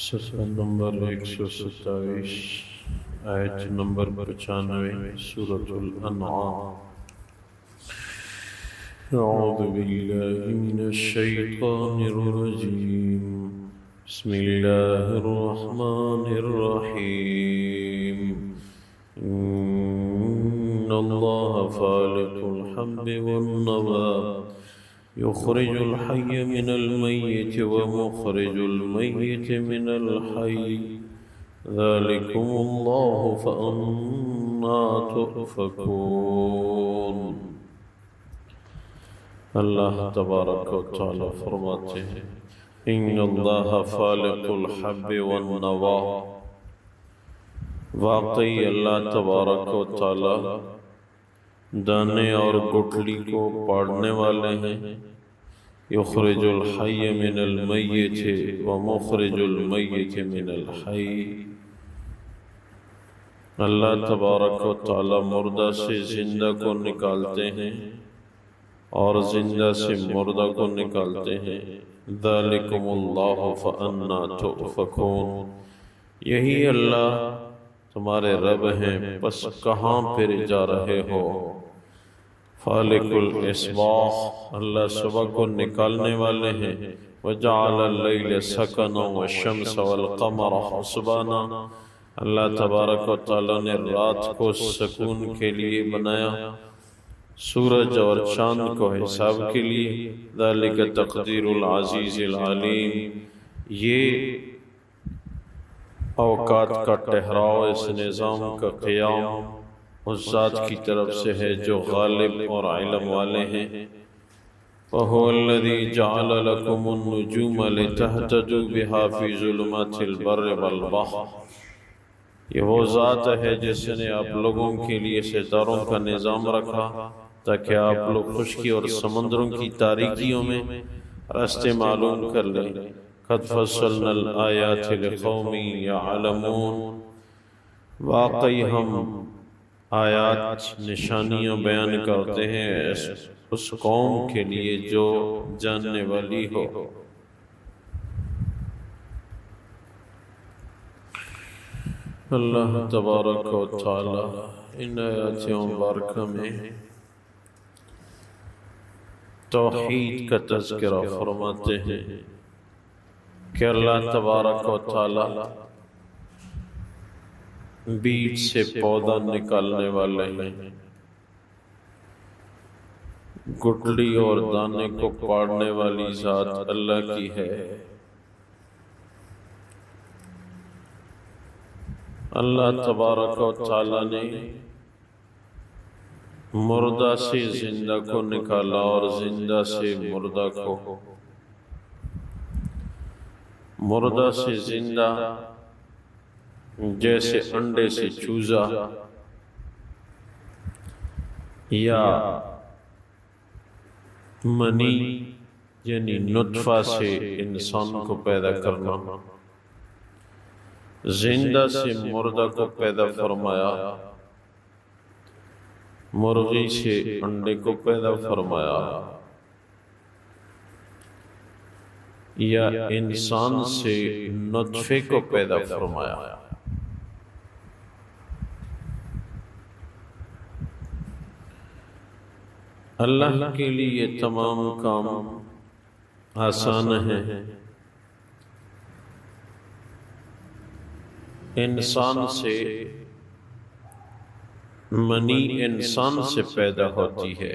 صفحہ نمبر 127، آیت نمبر 95، سورة الانعام۔ اعوذ باللہ من الشیطان الرجیم، بسم اللہ الرحمن الرحیم۔ ان اللہ فالق الحب والنوى يخرج الحي من الميت ومخرج الميت من الحي ذلكم الله فأنا تؤفكون۔ اللہ تبارک و تعالی فرماتے ہیں ان اللہ فالق الحب والنوى، واقعی اللہ تبارک و تعالی دانے اور گٹھلی کو پاڑنے والے ہیں۔ یخرج الحی من المیت ومخرج المیت من الحی، اللہ تبارک و تعالی مردہ سے زندہ کو نکالتے ہیں اور زندہ سے مردہ کو نکالتے ہیں۔ ذالکم اللہ فأنا تؤفکون، یہی اللہ تمہارے رب ہیں، پس کہاں پھر جا رہے ہو۔ فالق الاصباح، اللہ صبح کو نکالنے والے ہیں۔ وجعل اللیل سکنا والشمس والقمر حسبانا، اللہ تبارک و تعالی نے رات کو سکون کے لیے بنایا، سورج اور چاند کو حساب کے لیے۔ ذالک تقدیر العزیز العلیم، یہ اوقات کا ٹھہراؤ، اس نظام کا قیام اس ذات کی طرف سے ہے جو غالب اور علم والے ہیں۔ وَهُوَ الَّذِي جَعَلَ لَكُمُ النُّجُومَ لِتَهْتَدُوا بِهَا فِي ظُلُمَاتِ الْبَرِّ وَالْبَحْرِ، یہ وہ ذات ہے جس نے آپ لوگوں کے لیے ستاروں کا نظام رکھا تاکہ آپ لوگ خشکی اور سمندروں کی تاریکیوں میں راستے معلوم کر لیں۔ قَدْ فَصَّلْنَا الْآيَاتِ لِقَوْمٍ يَعْلَمُونَ، واقعی ہم آیات نشانیاں بیان کرتے ہیں اس قوم کے لیے جو جاننے والی ہو۔ اللہ تبارک و تعالی ان آیات مبارکہ میں توحید کا تذکرہ فرماتے ہیں کہ اللہ تبارک و تعالی بیج سے پودا نکالنے والے ہیں، گٹھلی اور دانے کو پاڑنے والی ذات اللہ کی ہے۔ اللہ تبارک و تعالی نے مردہ سے زندہ کو نکالا اور زندہ سے مردہ کو، مردہ سے زندہ جیسے انڈے سے چوزا یا منی یعنی نطفہ سے انسان کو پیدا کرنا، زندہ سے مردہ کو پیدا فرمایا، مرغی سے انڈے کو پیدا فرمایا، یا انسان سے نطفے کو پیدا فرمایا۔ اللہ کے لیے یہ تمام کام آسان ہیں۔ انسان سے منی انسان سے پیدا ہوتی ہے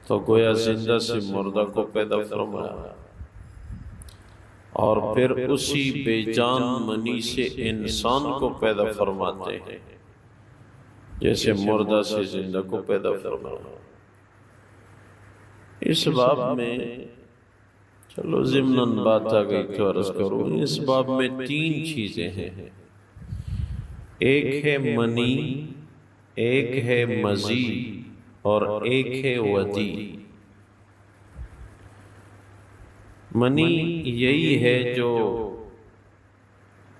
تو گویا زندہ سے مردہ کو پیدا فرمایا، اور پھر اسی بے جان منی سے انسان کو پیدا فرماتے ہیں جیسے مردہ سے زندہ کو پیدا فرمایا۔ اس باب میں چلو ضمناً بات آ گئی تو عرض کروں، اس باب میں 3 چیزیں ہیں، ایک ہے منی، ایک ہے مزی اور ایک ہے ودی۔ منی یہی ہے جو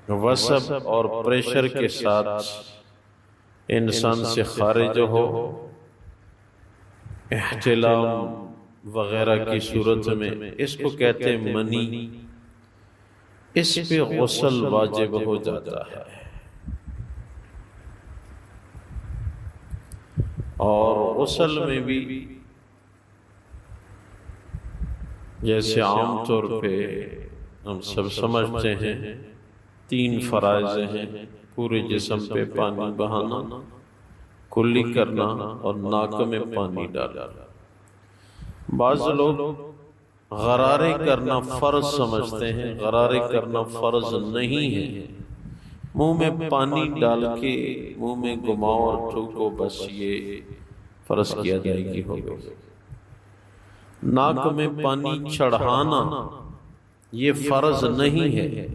وسب اور پریشر کے ساتھ انسان سے خارج ہو، احتلام وغیرہ کی صورت میں اس کو کہتے ہیں منی، اس پہ غسل واجب ہو جاتا ہے۔ اور غسل میں بھی جیسے عام طور پہ ہم سب سمجھتے ہیں 3 فرائض ہیں، پورے جسم پہ پانی بہانا، کلی کرنا اور ناک میں پانی ڈالنا۔ بعض لوگ غرارے کرنا فرض سمجھتے ہیں، غرارے کرنا فرض نہیں ہے، منہ میں پانی ڈال کے منہ میں گھماؤ اور تھوکو، بس یہ فرض کی ادائیگی ہو گئی۔ ناک میں پانی چڑھانا یہ فرض نہیں ہے،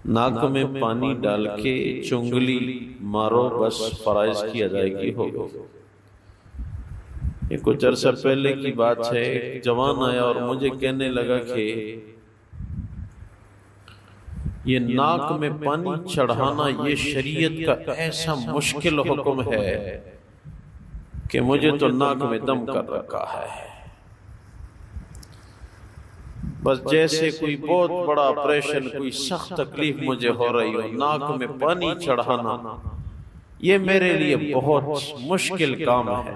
ناک میں پانی ڈال کے چنگلی مارو، بس فرائض کی ادائیگی ہو گئی۔ یہ کچھ عرصہ پہلے کی بات ہے، ایک جوان آیا اور مجھے کہنے لگا کہ یہ ناک میں پانی چڑھانا یہ شریعت کا ایسا مشکل حکم ہے کہ مجھے تو ناک میں دم کر رکھا ہے۔ بس جیسے کوئی بہت بڑا آپریشن، کوئی سخت تکلیف مجھے ہو رہی ہو، ناک میں پانی چڑھانا یہ میرے لیے بہت مشکل کام ہے،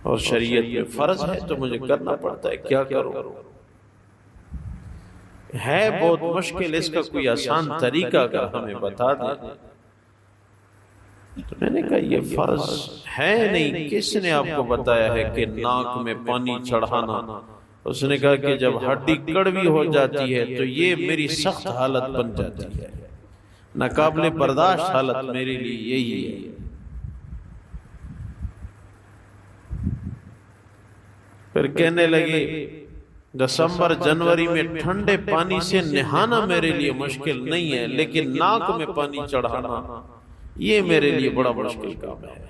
اور شریعت میں فرض ہے تو مجھے کرنا پڑتا ہے، کیا کروں؟ ہے بہت مشکل، اس کا کوئی آسان طریقہ اگر ہمیں بتا دیں۔ تو میں نے کہا یہ فرض ہے نہیں، کس نے آپ کو بتایا ہے کہ ناک میں پانی چڑھانا؟ اس نے کہا کہ جب ہڈی کڑوی ہو جاتی ہے تو یہ میری سخت حالت بن جاتی ہے، ناقابل برداشت حالت میرے لیے یہی ہے۔ پھر کہنے لگے دسمبر جنوری میں ٹھنڈے پانی سے نہانا میرے لیے مشکل نہیں ہے، لیکن ناک میں پانی چڑھانا یہ میرے لیے بڑا مشکل کام ہے۔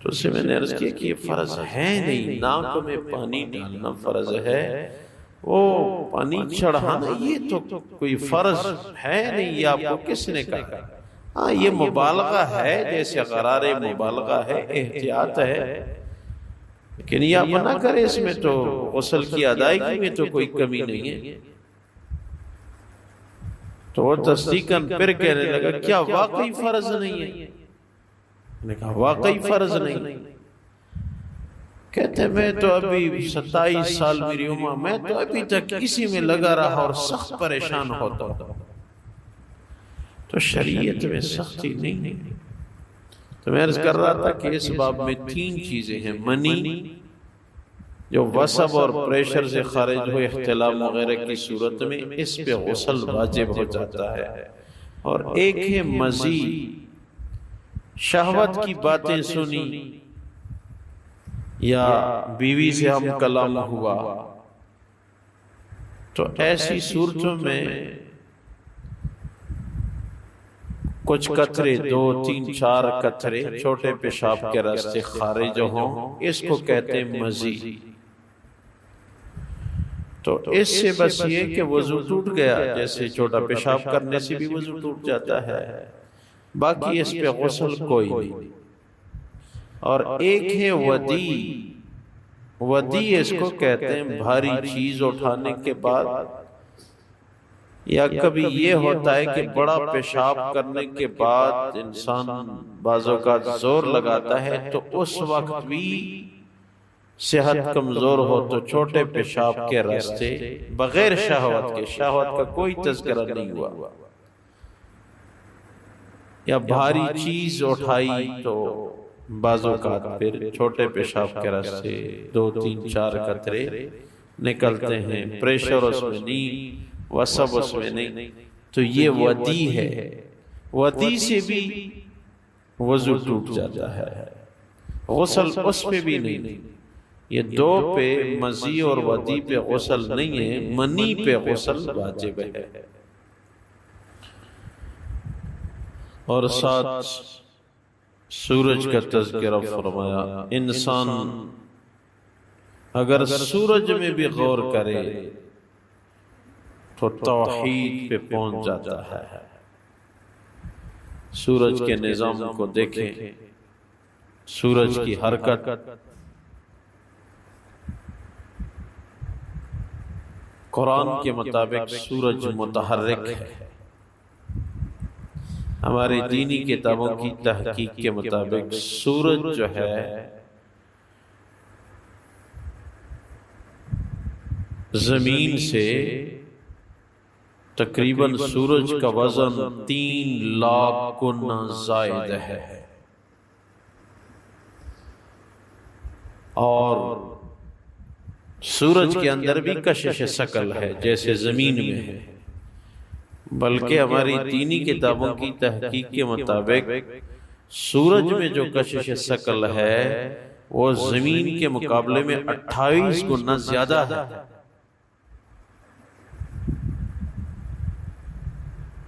تو اس سے میں نے عرض کیا کہ یہ فرض ہے نہیں، ناک میں پانی ڈالنا فرض ہے، وہ پانی چڑھانا یہ تو کوئی فرض ہے نہیں، یہ آپ کو کس نے کہا؟ ہاں یہ مبالغہ ہے، جیسے غرارے مبالغہ ہے، احتیاط ہے، لیکن یہ آپ نہ کریں، اس میں تو غسل کی ادائیگی میں تو کوئی کمی نہیں ہے۔ تو وہ تصدیقاً پھر کہنے لگا کیا واقعی فرض نہیں ہے؟ میں نے کہا واقعی فرض نہیں۔ کہتے میں تو ابھی 27 سال میری عمر، میں تو ابھی تک اسی میں لگا رہا اور سخت پریشان ہوتا ہوں۔ تو شریعت میں سختی نہیں۔ تو میں عرض کر رہا تھا کہ اس باب میں 3 چیزیں ہیں، منی جو وسب اور پریشر سے خارج ہو احتلام وغیرہ کی صورت میں، اس پہ غسل واجب ہو جاتا ہے، اور ایک ہے مزی، شہوت کی باتیں سنی یا بیوی سے ہم کلام ہوا، تو ایسی صورتوں میں کچھ قطرے 2 3 4 قطرے چھوٹے پیشاب کے راستے خارج ہوں، اس کو کہتے ہیں مزی۔ تو اس سے بس یہ کہ وضو ٹوٹ گیا، جیسے چھوٹا پیشاب کرنے سے بھی وضو ٹوٹ جاتا ہے، باقی اس پہ غسل کوئی نہیں۔ اور ایک ہے ودی، ودی اس کو کہتے ہیں بھاری چیز اٹھانے کے بعد، یا کبھی یہ ہوتا ہے کہ بڑا پیشاب کرنے کے بعد انسان بعض اوقات زور لگاتا ہے، تو اس وقت بھی صحت کمزور ہو تو چھوٹے پیشاب کے راستے بغیر شہوت کے، شہوت کا کوئی تذکرہ نہیں ہوا، یا بھاری چیز اٹھائی تو بعض اوقات پھر چھوٹے پیشاب کے راستے 2 3 4 قطرے نکلتے ہیں، پریشر اس میں نہیں، وسب اس میں نہیں، تو یہ ودی ہے۔ ودی سے بھی وضو ٹوٹ جاتا ہے، غسل اس پہ بھی نہیں۔ یہ 2 پہ مزی اور ودی پہ غسل نہیں ہے، منی پہ غسل واجب ہے۔ اور ساتھ سورج کا تذکرہ فرمایا، انسان اگر سورج میں بھی غور کرے تو توحید پہ پہنچ جاتا ہے۔ سورج کے نظام کو دیکھیں، سورج کی حرکت قرآن کے مطابق سورج متحرک ہے، ہماری دینی کتابوں کی تحقیق کے مطابق سورج جو ہے زمین سے تقریباً سورج کا وزن 3 لاکھ گنا زائد ہے، اور سورج کے اندر بھی کشش ثقل ہے جیسے زمین میں ہے، بلکہ ہماری دینی کتابوں کی تحقیق کے مطابق سورج میں جو کشش ثقل ہے وہ زمین کے مقابلے میں 28 گنا زیادہ ہے،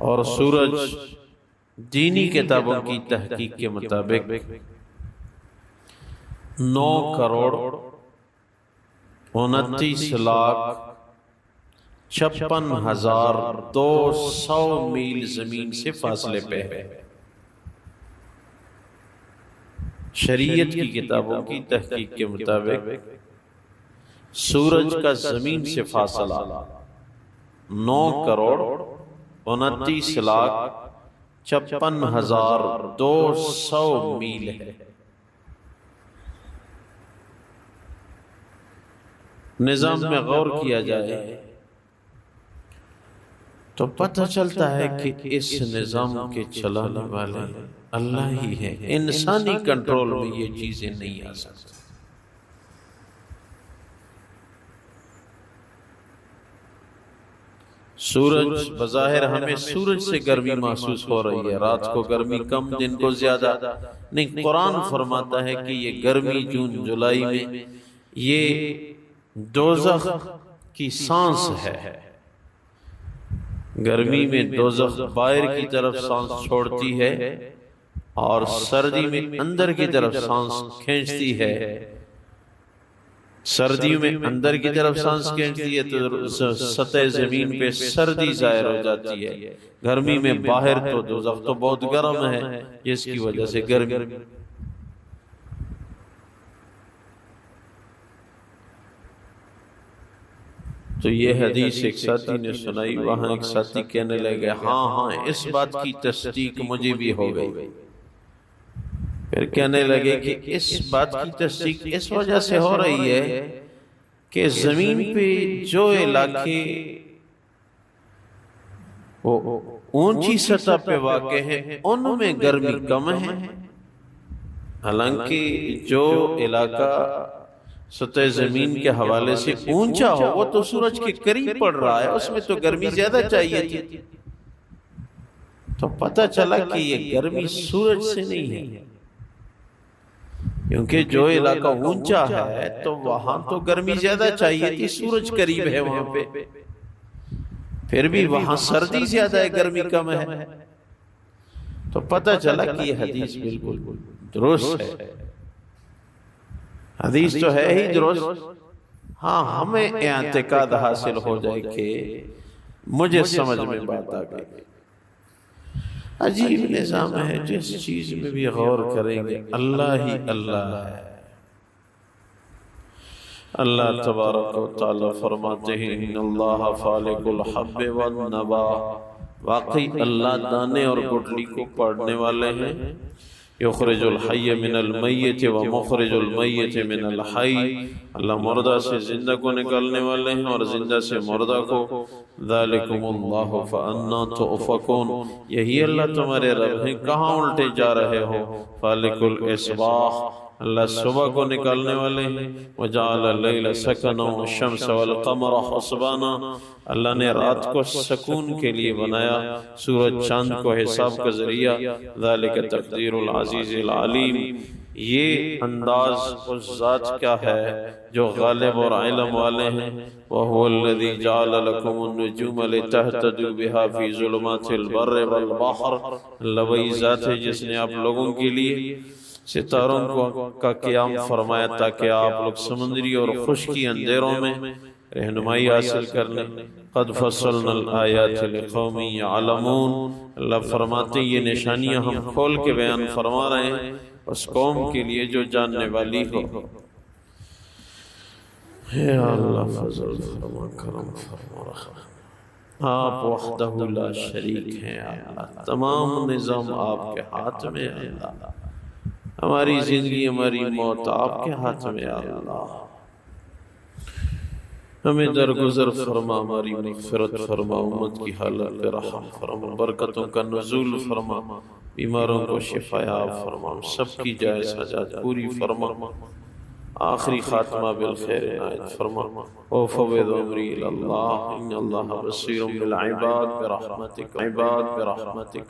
اور سورج دینی کتابوں کی تحقیق کے مطابق 9 کروڑ 29 لاکھ 56,200 میل زمین سے فاصلے پہ ہے۔ شریعت کی کتابوں کی تحقیق کے مطابق سورج کا زمین سے فاصلہ 9 کروڑ 29 لاکھ 56,200 میل ہے۔ نظام میں غور کیا جائے تو پتہ چلتا ہے کہ اس نظام کے چلانے والے اللہ ہی ہے، انسانی کنٹرول میں یہ چیزیں نہیں آ سکتی۔ سورج بظاہر ہمیں سورج سے گرمی محسوس ہو رہی ہے، رات کو گرمی کم دن کو زیادہ، نہیں، قرآن فرماتا ہے کہ یہ گرمی جون جولائی میں یہ دوزخ کی سانس ہے۔ گرمی میں دوزخ باہر کی طرف سانس چھوڑتی ہے اور سردی میں اندر کی طرف سانس کھینچتی ہے۔ سردیوں میں اندر کی طرف سانس کھینچتی ہے تو سطح زمین پہ سردی ظاہر ہو جاتی ہے، گرمی میں باہر تو دوزخ تو بہت گرم ہے جس کی وجہ سے گرمی۔ تو یہ حدیث ایک ساتھی نے سنائی، وہاں ایک ساتھی کہنے لگے ہاں اس بات کی تصدیق مجھے بھی ہو گئی۔ پھر کہنے لگے کہ اس بات کی تصدیق اس وجہ سے ہو رہی ہے کہ زمین پہ جو علاقے وہ اونچی سطح پہ واقع ہیں ان میں گرمی کم ہے، حالانکہ جو علاقہ سطح زمین کے حوالے سے اونچا ہو وہ تو سورج کے قریب پڑ رہا ہے، اس میں تو گرمی زیادہ چاہیے تھی۔ تو پتہ چلا کہ یہ گرمی سورج سے نہیں ہے، کیونکہ جو علاقہ اونچا ہے تو وہاں تو گرمی زیادہ چاہیے تھی، سورج قریب ہے وہاں پہ، پھر بھی وہاں سردی زیادہ ہے گرمی کم ہے۔ تو پتہ چلا کہ یہ حدیث بالکل درست ہے، حدیث تو ہے ہی درست، ہاں ہمیں اعتقاد حاصل ہو جائے کہ مجھے سمجھ میں بات آ گئی۔ عجیب نظام ہے، جس چیز میں بھی غور کریں گے اللہ ہی اللہ ہے۔ اللہ تبارک و تعالی فرماتے ہیں ان اللہ فالق الحب والنبا، واقعی اللہ دانے اور گٹلی کو پاڑنے والے ہیں۔ یخرج الحی من المیت و مخرج المیت من الحی، اللہ مردہ سے زندہ کو نکالنے والے ہیں اور زندہ سے مردہ کو۔ ذالکم اللہ فانا تؤفکون، یہی اللہ تمہارے رب ہیں، کہاں الٹے جا رہے ہو۔ فالق الاصباح، اللہ صبح کو نکالنے والے ہیں۔ وجعل اللیل سکنا والشمس والقمر حسبانا، اللہ نے رات کو سکون کے لیے بنایا، سورج چاند کو حساب کا ذریعہ۔ ذالک تقدیر العزیز العلیم، یہ انداز اس ذات کا ہے جو غالب اور علم والے ہیں۔ وَهُوَ الَّذِي جَعَلَ لَكُمُ النُّجُومَ لِتَهْتَدُوا بِهَا فِي ظُلُمَاتِ الْبَرِّ وَالْبَحْرِ، اللہ وہی ذات ہے جس نے آپ لوگوں کے لیے ستاروں کا قیام فرمایا تاکہ آپ لوگ سمندری اور خشکی اندھیروں میں رہنمائی حاصل کر لیں۔ قد فصلنا الآیات لقوم یعلمون، اللہ فرماتے ہیں یہ نشانیاں ہم کھول کے بیان فرما رہے ہیں اس قوم کے لیے جو جاننے والی ہو۔ یا اللہ فضل فرما، کرم فرما، رحم، آپ وحدہ لا شریک ہیں یا اللہ، تمام نظام آپ کے ہاتھ میں ہے اللہ، ہماری زندگی ہماری موت آپ کے ہاتھ میں یا اللہ، ہمیں درگزر فرما، ہماری مغفرت فرما، امت کی حالت پہ رحم فرما، برکتوں کا نزول فرما، بیماروں کو شفایاب فرما، سب کی جائز حاجات پوری فرما، آخری خاتمہ بالخیر عنایت فرما، وفوض امری الاللہ ان اللہ بصیر بالعباد برحمتک